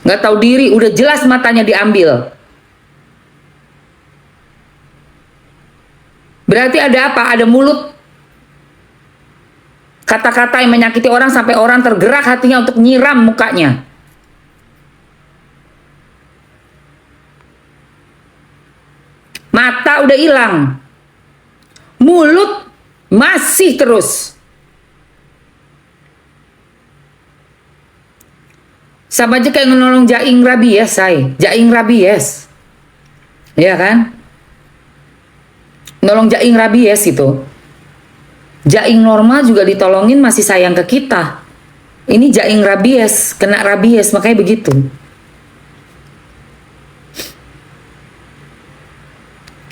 nggak tahu diri, udah jelas matanya diambil. Berarti ada apa? Ada mulut, kata-kata yang menyakiti orang sampai orang tergerak hatinya untuk nyiram mukanya. Mata udah hilang, mulut masih terus. Sama aja kayak nolong jaing rabies, jaing rabies, ya kan? Nolong jaing rabies itu. Jaing normal juga ditolongin masih sayang ke kita. Ini jaing rabies, kena rabies, makanya begitu.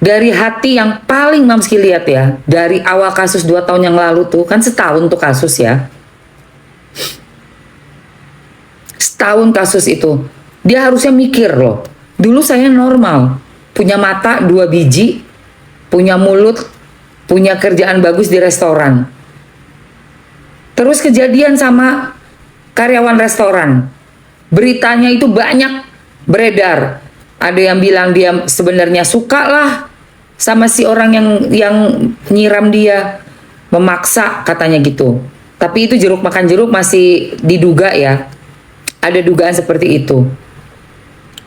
Dari hati yang paling Mamski lihat ya, dari awal kasus 2 tahun yang lalu tuh, kan setahun tuh kasus ya. Setahun kasus itu. Dia harusnya mikir loh. Dulu saya normal, punya mata 2 biji, punya mulut, punya kerjaan bagus di restoran. Terus kejadian sama karyawan restoran. Beritanya itu banyak beredar. Ada yang bilang dia sebenarnya suka lah sama si orang yang nyiram dia, memaksa katanya gitu. Tapi itu jeruk makan jeruk, masih diduga ya. Ada dugaan seperti itu.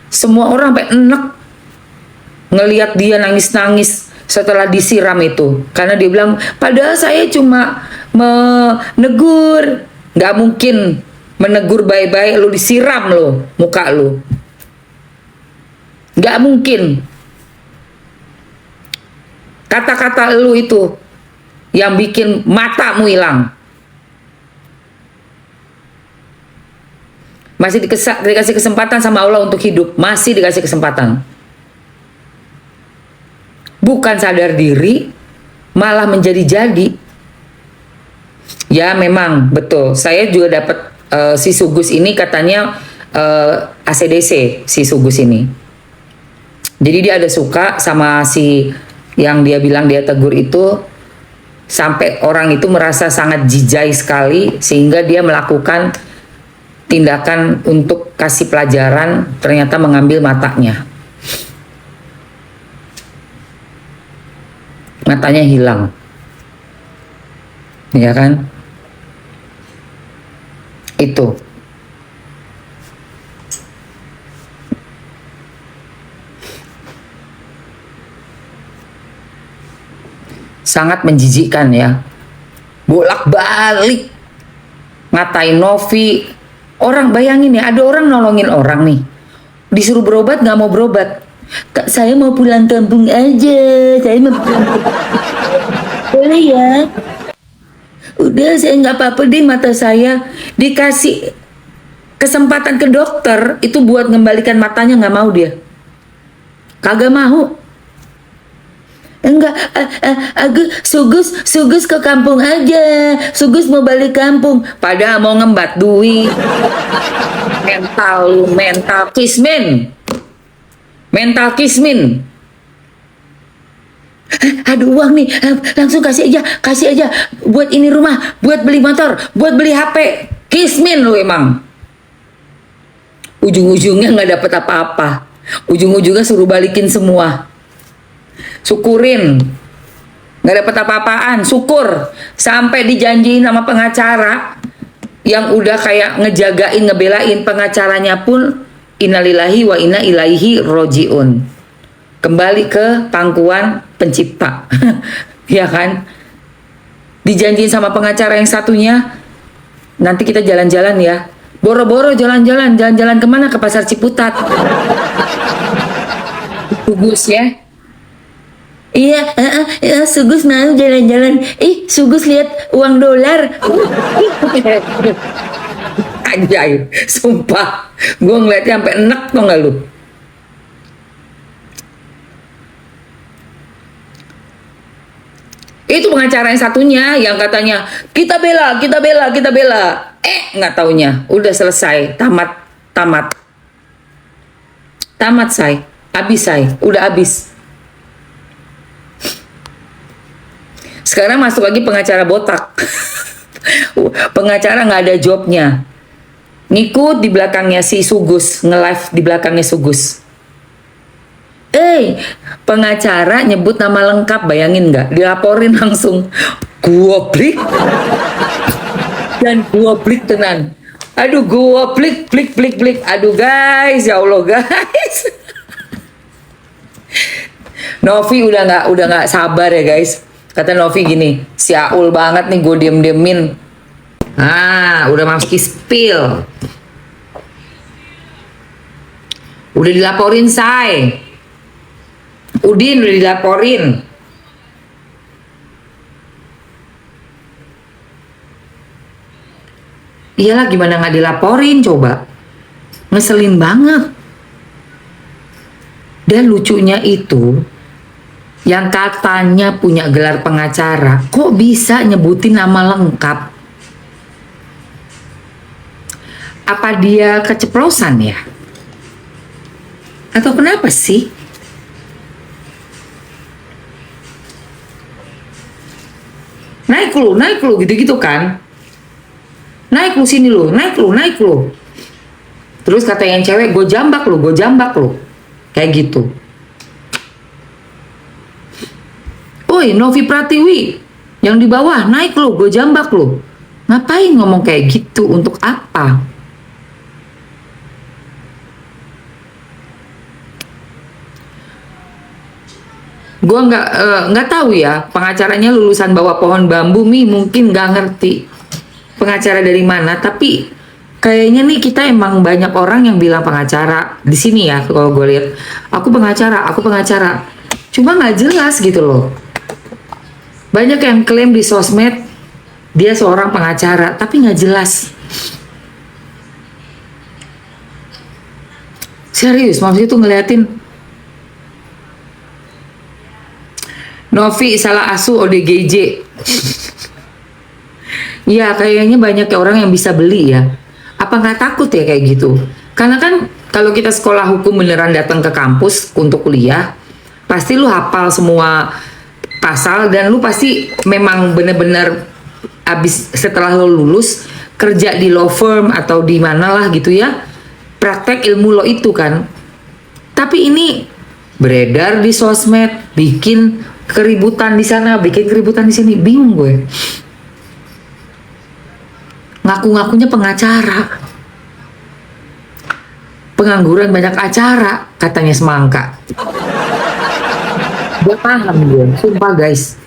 Semua orang sampai enek ngelihat dia nangis-nangis setelah disiram itu, karena dia bilang padahal saya cuma menegur. Nggak mungkin menegur baik-baik lu disiram lo muka lu, nggak mungkin. Kata-kata lu itu yang bikin matamu hilang. Masih dikasih kesempatan sama Allah untuk hidup, masih dikasih kesempatan. Bukan sadar diri, malah menjadi-jadi. Ya memang betul. Saya juga dapat si Sugus ini katanya ACDC si Sugus ini. Jadi dia ada suka sama si yang dia bilang dia tegur itu, sampai orang itu merasa sangat jijai sekali sehingga dia melakukan tindakan untuk kasih pelajaran, ternyata mengambil matanya. Matanya hilang. Ya kan? Itu. Sangat menjijikkan ya. Bolak-balik ngatain Novi. Orang bayangin ya, ada orang nolongin orang nih, disuruh berobat nggak mau berobat. Kak, saya mau pulang kampung aja, saya mau pulang boleh ya? Udah, saya nggak apa-apa deh, mata saya. Dikasih kesempatan ke dokter itu buat ngembalikan matanya, nggak mau dia, kagak mau. Enggak, aku Sugus ke kampung aja. Sugus mau balik kampung. Padahal mau ngembat duit. Mental kismin. Mental kismin. Aduh uang nih, langsung kasih aja. Buat ini rumah, buat beli motor, buat beli HP. Kismin lu emang. Ujung-ujungnya nggak dapet apa-apa. Ujung-ujungnya suruh balikin semua. Syukurin, nggak dapat apa-apaan, syukur. Sampai dijanjiin sama pengacara yang udah kayak ngejagain, ngebelain, pengacaranya pun innalillahi wa inna ilaihi rojiun, kembali ke pangkuan pencipta. Ya kan, dijanjiin sama pengacara yang satunya, nanti kita jalan-jalan ya, boro-boro jalan-jalan kemana? Ke Pasar Ciputat. Bagus ya. Iya, Sugus mau jalan-jalan. Sugus lihat uang dolar. Anjay, sumpah, gue ngeliatnya sampai enek, tau gak lu? Itu pengacara yang satunya yang katanya kita bela. Nggak taunya udah selesai, tamat say, udah habis. Sekarang masuk lagi pengacara botak. Pengacara nggak ada jobnya. ngikut di belakangnya si Sugus, nge-live di belakangnya Sugus. Pengacara nyebut nama lengkap, bayangin nggak? Dilaporin langsung. Gua blik dan gua blik tenan. Aduh, gua blik. Aduh guys, ya Allah guys. Novi udah nggak sabar ya guys. Kata Novi gini, si Aul banget nih gue diem-diemin. Udah masuki spill. Udah dilaporin say. Udin udah dilaporin. Iyalah, gimana nggak dilaporin coba. Ngeselin banget. Dan lucunya itu, yang katanya punya gelar pengacara, kok bisa nyebutin nama lengkap? Apa dia keceplosan ya? Atau kenapa sih? Naik lu gitu-gitu kan? Naik lu sini lu, naik lu. Terus kata yang cewek, gue jambak lu. Kayak gitu. Woi, Novi Pratiwi, yang di bawah naik lu, gue jambak lu. Ngapain ngomong kayak gitu? Untuk apa? Gue nggak tahu ya, pengacaranya lulusan bawah pohon bambu, mungkin nggak ngerti pengacara dari mana. Tapi kayaknya nih kita emang banyak orang yang bilang pengacara di sini ya. Kalau gue lihat, aku pengacara, cuma nggak jelas gitu loh. Banyak yang klaim di sosmed dia seorang pengacara, tapi nggak jelas. Serius, maksudnya tuh ngeliatin Novi salah asuh ODGJ. Ya kayaknya banyak orang yang bisa beli ya. Apa nggak takut ya kayak gitu? Karena kan kalau kita sekolah hukum beneran datang ke kampus untuk kuliah, pasti lu hafal semua pasal dan lu pasti memang bener-bener abis setelah lu lulus kerja di law firm atau di mana lah gitu ya, praktek ilmu lo itu kan. Tapi ini beredar di sosmed, bikin keributan di sana, bikin keributan di sini, bingung gue. Ngaku-ngakunya pengacara, pengangguran banyak acara, katanya semangka. Gak paham gue, sumpah guys.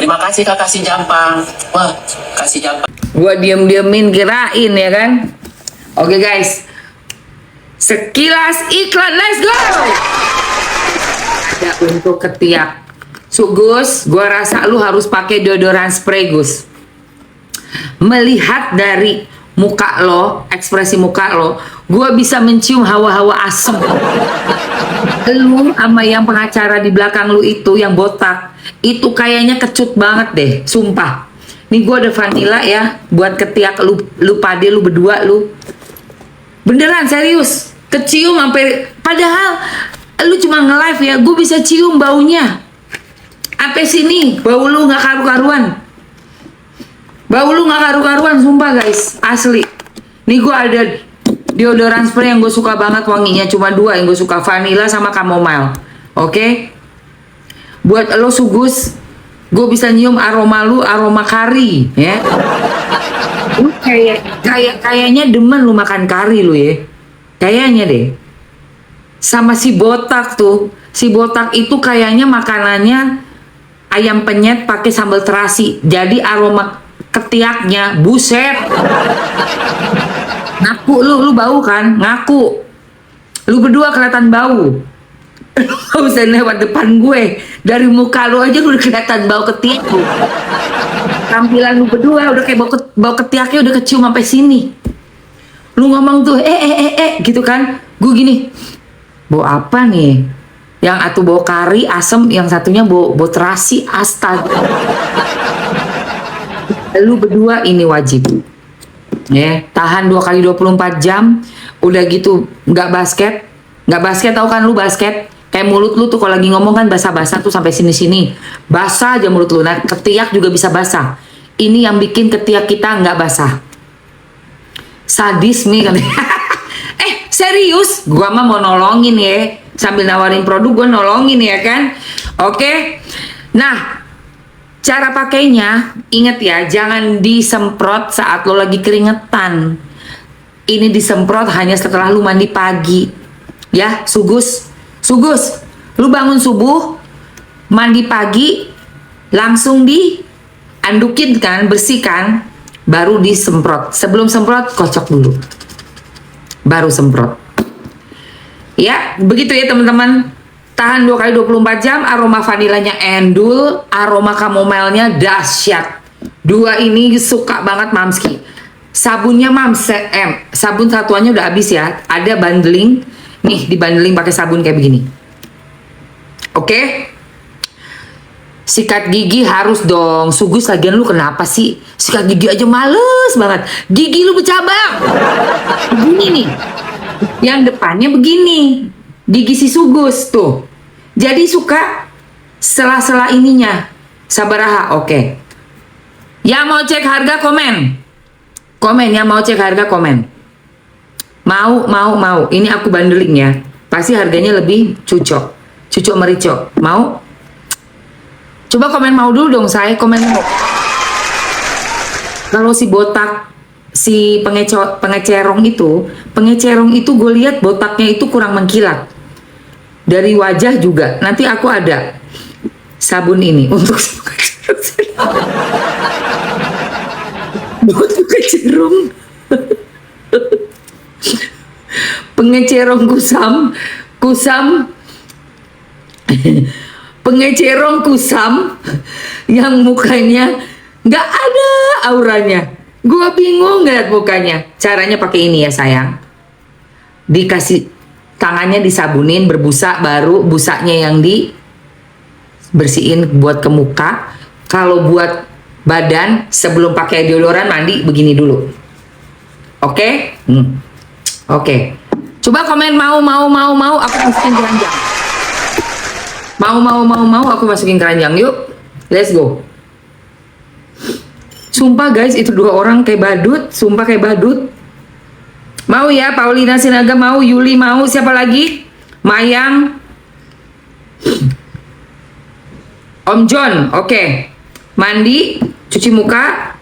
Terima kasih Kak, kasih jampang. Wah, kasih jampang. Gua diem-diemin kirain ya kan. Oke guys, sekilas iklan, let's go. Ada untuk ketiak. Gus, gua rasa lu harus pakai deodoran spray Gus. Melihat dari muka lo, ekspresi muka lo, gua bisa mencium hawa-hawa asem. Lu sama yang pengacara di belakang lu itu yang botak, itu kayaknya kecut banget deh, sumpah. Nih gue ada vanilla ya, buat ketiak lu pade lu berdua lu. Beneran serius, kecium sampai, padahal lu cuma nge-live ya, gue bisa cium baunya. Sampai sini, bau lu nggak karu-karuan. Bau lu nggak karu-karuan, sumpah guys, asli. Nih gue ada deodoran spray yang gue suka banget wanginya, cuma 2 yang gue suka, vanilla sama chamomile. Oke? Buat lo Sugus, gue bisa nyium aroma lu, aroma kari ya. Lu kayaknya demen lu makan kari lu ya. Kayaknya deh. Sama si botak tuh. Si botak itu kayaknya makanannya ayam penyet pakai sambal terasi. Jadi aroma ketiaknya buset. Ngaku lu bau kan? Ngaku. Lu berdua kelihatan bau. Lu bisa lewat depan gue. Dari muka lu aja udah kelihatan bau ketiak lu. Tampilan lu berdua udah kayak bau ketiaknya udah kecium sampai sini. Lu ngomong tuh gitu kan. Gue gini, bau apa nih? Yang satu bau kari asem, yang satunya bau terasi, astaga. Lu berdua ini wajib ya, tahan 2 kali 24 jam. Udah gitu nggak basket tahu kan lu basket Kayak mulut lu tuh kalau lagi ngomong kan basah-basah tuh sampai sini-sini. Basah aja mulut lu. Nah, ketiak juga bisa basah. Ini yang bikin ketiak kita nggak basah. Sadis nih kan. Serius, gua mah mau nolongin ya. Sambil nawarin produk gua nolongin ya kan. Oke. Nah, cara pakainya inget ya, jangan disemprot saat lo lagi keringetan. Ini disemprot hanya setelah lu mandi pagi. Ya, Sugus. Sugus, lu bangun subuh, mandi pagi, langsung diandukin kan, bersihkan, baru disemprot. Sebelum semprot, kocok dulu. Baru semprot. Ya, begitu ya teman-teman. Tahan 2 kali 24 jam, aroma vanilanya endul, aroma kamomelnya dahsyat. Dua ini suka banget Mamski. Sabunnya sabun satuannya udah habis ya. Ada bundling. Nih, dibundling pakai sabun kayak begini. Oke? Sikat gigi harus dong. Sugus, lagian lu kenapa sih? Sikat gigi aja males banget. Gigi lu bercabang. Begini nih. Yang depannya begini. Gigi si Sugus tuh. Jadi suka sela-sela ininya. Sabaraha, oke. Yang mau cek harga komen. Komen, yang mau cek harga komen. Mau. Ini aku bundling ya. Pasti harganya lebih cucok merico. Mau? Coba komen mau dulu dong, saya komen mau. Kalau si botak, si pengecerong itu gue lihat botaknya itu kurang mengkilat. Dari wajah juga. Nanti aku ada sabun ini untuk pengecerong. Pengecerong pengecerong kusam yang mukanya nggak ada auranya. Gua bingung ngeliat mukanya. Caranya pakai ini ya sayang. Dikasih tangannya disabunin berbusa, baru busanya yang dibersihin buat ke muka. Kalau buat badan sebelum pakai deodoran mandi begini dulu. Oke? Oke. Coba komen mau aku masukin keranjang. Mau aku masukin keranjang. Yuk. Let's go. Sumpah guys, itu 2 orang kayak badut, sumpah kayak badut. Mau ya, Paulina Sinaga mau, Yuli mau, siapa lagi? Mayang. Om John, oke. Mandi, cuci muka.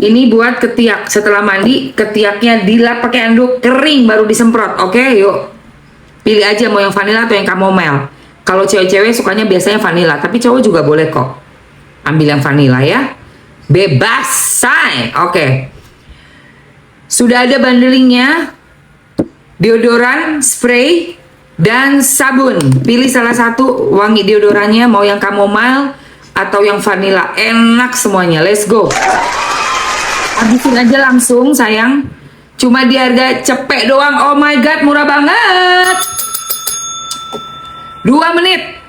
Ini buat ketiak. Setelah mandi, ketiaknya dilap pakai anduk kering baru disemprot. Oke, yuk. Pilih aja mau yang vanilla atau yang chamomile. Kalau cewek-cewek sukanya biasanya vanilla, tapi cowok juga boleh kok. Ambil yang vanilla ya. Bebas, say. Oke. Sudah ada bundlingnya. Deodoran, spray, dan sabun. Pilih salah satu wangi deodorannya, mau yang chamomile atau yang vanilla. Enak semuanya. Let's go. Habisin aja langsung sayang. Cuma di harga cepek doang. Oh my god, murah banget. 2 menit.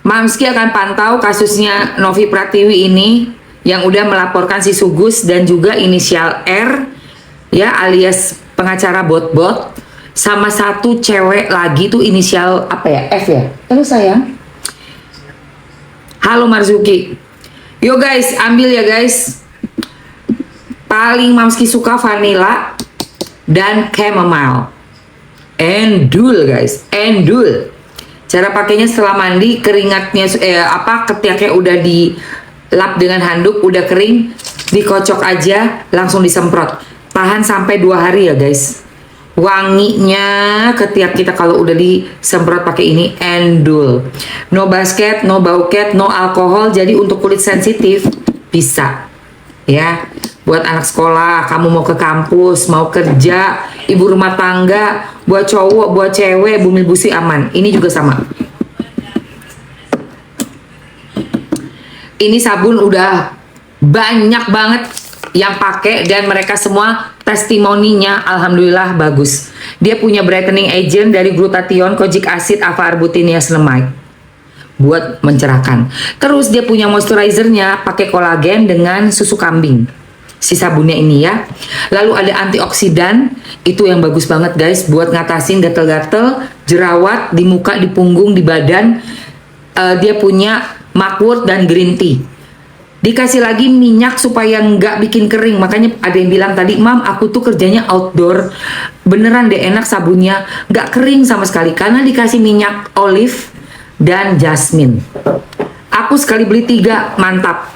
Mamski akan pantau kasusnya Novi Pratiwi ini yang udah melaporkan si Sugus dan juga inisial R ya, alias pengacara bot-bot, sama satu cewek lagi tuh inisial apa ya, F ya. Halo sayang. Halo Marzuki. Yo guys, ambil ya guys. Paling Mamski suka vanilla dan chamomile. Endul guys, endul. Cara pakainya setelah mandi, keringatnya ketiaknya udah dilap dengan handuk, udah kering, dikocok aja, langsung disemprot. Tahan sampai 2 hari ya guys. Wanginya ketiak kita kalau udah disemprot pakai ini endul. No basket, no bauket, no alkohol. Jadi untuk kulit sensitif bisa ya. Buat anak sekolah, kamu mau ke kampus, mau kerja, ibu rumah tangga, buat cowok, buat cewek, bumi busi aman. Ini juga sama. Ini sabun udah banyak banget yang pakai dan mereka semua testimoninya alhamdulillah bagus. Dia punya brightening agent dari glutathione, kojic acid, alpha arbutinate buat mencerahkan. Terus dia punya moisturizernya pakai kolagen dengan susu kambing. si sabunnya ini ya. Lalu ada antioksidan, itu yang bagus banget guys buat ngatasin gatel-gatel, jerawat di muka, di punggung, di badan. Dia punya mugwort dan green tea. Dikasih lagi minyak supaya nggak bikin kering. Makanya ada yang bilang tadi, Mam, aku tuh kerjanya outdoor. Beneran deh enak sabunnya, nggak kering sama sekali karena dikasih minyak olive dan jasmine. Aku sekali beli 3, mantap.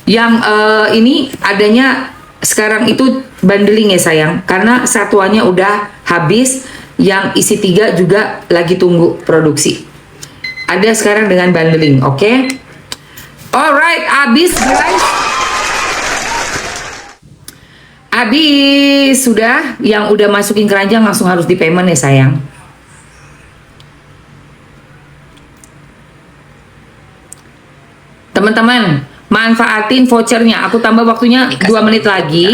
Yang ini adanya sekarang itu bundling ya sayang, karena satuannya udah habis. Yang isi 3 juga lagi tunggu produksi. Ada sekarang dengan bundling, oke? Alright, habis guys. Habis sudah. Yang udah masukin keranjang langsung harus di payment ya sayang. Teman-teman, manfaatin vouchernya. Aku tambah waktunya 2 menit lagi.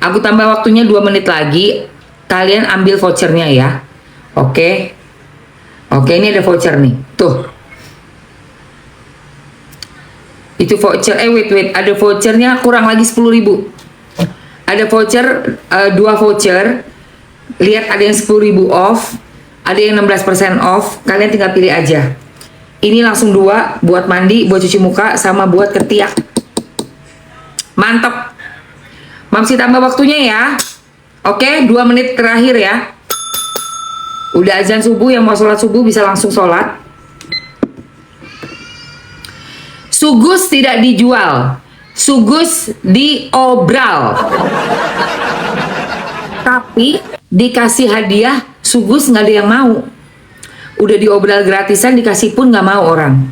Aku tambah waktunya 2 menit lagi. Kalian ambil vouchernya ya. Oke. Oke, ini ada voucher nih. Tuh. Itu voucher. Wait. Ada vouchernya kurang lagi 10.000. Ada voucher, 2 voucher. Lihat ada yang 10.000 off. Ada yang 16% off. Kalian tinggal pilih aja. Ini langsung 2 buat mandi, buat cuci muka, sama buat ketiak. Mantap. Mamsi tambah waktunya ya. Oke, 2 menit terakhir ya. Udah azan subuh, yang mau sholat subuh bisa langsung sholat. Sugus tidak dijual. Sugus diobral. Tapi dikasih hadiah, sugus nggak ada yang mau. Udah diobral gratisan dikasih pun nggak mau orang.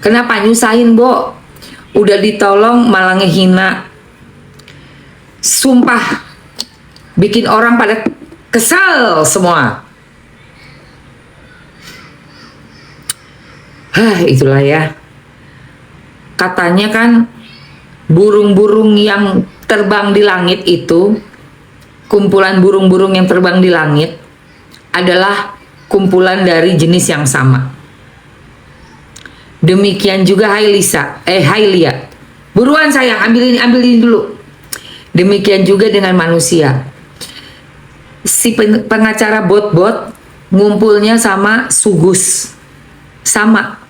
Kenapa nyusahin, Bo? Udah ditolong malah ngehina. Sumpah bikin orang pada kesal semua. Itulah ya. Katanya kan burung-burung yang terbang di langit itu, kumpulan burung-burung yang terbang di langit adalah kumpulan dari jenis yang sama. Demikian juga hai Lia. Buruan sayang, ambil ini dulu. Demikian juga dengan manusia. Si pengacara bot-bot ngumpulnya sama sugus. Sama.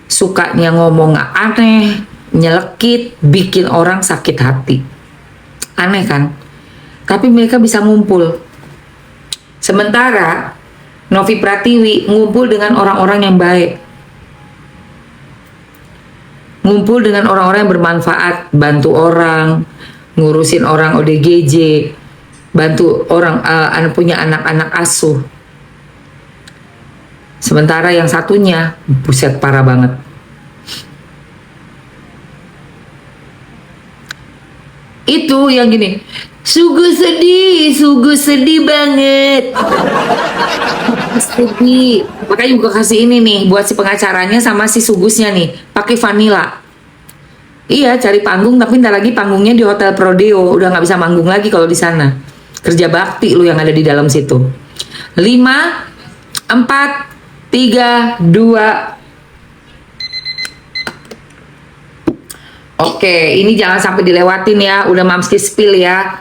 Sukanya ngomong aneh, nyelekit, bikin orang sakit hati. Aneh kan? Tapi mereka bisa ngumpul. Sementara Novi Pratiwi ngumpul dengan orang-orang yang baik. Ngumpul dengan orang-orang yang bermanfaat, bantu orang, ngurusin orang ODGJ, bantu orang punya anak-anak asuh. Sementara yang satunya, buset parah banget. Itu yang gini, Sugus sedih banget. Sedih. Makanya juga kasih ini nih buat si pengacaranya sama si sugusnya nih, pakai vanilla. Iya, cari panggung tapi ntar lagi panggungnya di Hotel Prodeo, udah nggak bisa manggung lagi kalau di sana. Kerja bakti lu yang ada di dalam situ. 5, 4, 3, 2. Oke, ini jangan sampai dilewatin ya. Udah Mamski spill ya.